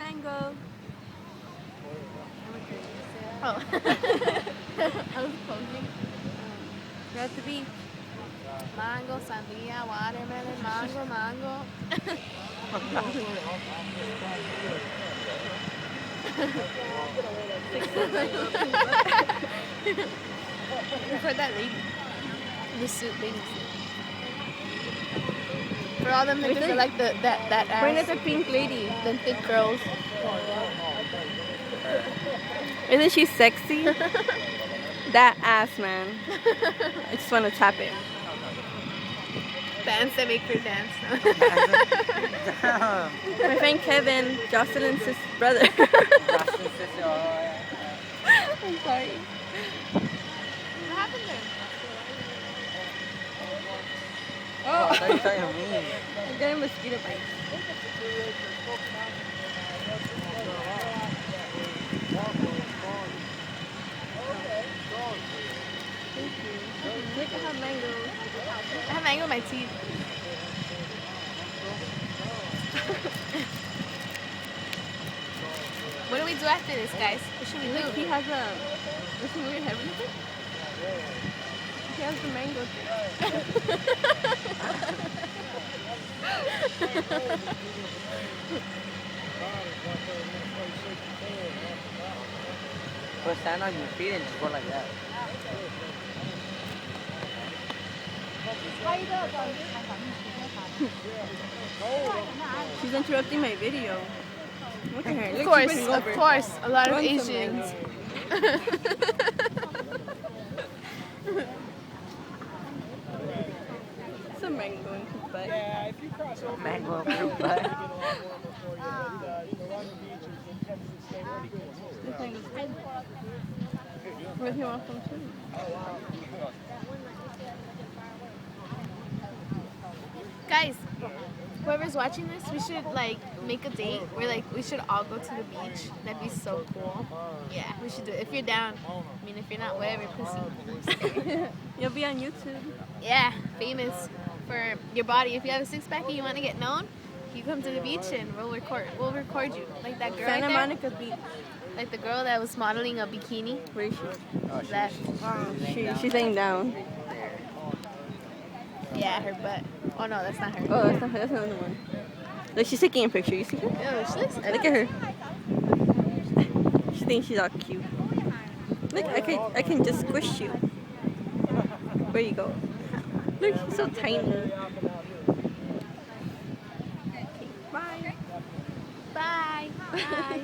mango. Oh. I was posing. Got to be Mango, sandía, watermelon, mango. For that lady. The suit lady suit. For all them niggas that like that Point at ass. the pink lady. Them thick girls. Isn't she sexy? That ass, man. I just want to tap it. Dance that make her dance. My friend Kevin, Jocelyn's brother. I'm sorry. What happened there? Oh, I thought you were talking to me. I'm getting mosquito bites. Thank you. Look, I have mangoes. I have mango in my teeth. What do we do after this, guys? What should we Look, he do? has a. Does he move your head with it? He has the mango thing. Put stand on your feet and just go like that. She's interrupting my video. Look at her. Of Look, course, she's bending of over. course. A lot of Run some Asians. It's a mango in his butt. Mango fruit butt. This mango's good. What if you want some too? Guys, whoever's watching this, we should like make a date where like we should all go to the beach. That'd be so cool. Yeah, we should do it. If you're down. I mean, if you're not, whatever, pussy. You'll be on YouTube. Yeah, famous for your body. If you have a six pack and you want to get known, you come to the beach and we'll record. We'll record you like that girl Santa right there. Monica Beach. Like the girl that was modeling a bikini. Where is she? Oh, That. She's laying down. Yeah, her butt. Oh no, that's not her. Oh, that's not her. That's another one. Look, she's taking a picture. You see her? Ew, she looks. Look at her. She thinks she's all cute. Look, I can just squish you. Where you go? Look, she's so tiny. Okay, bye. Bye. Bye.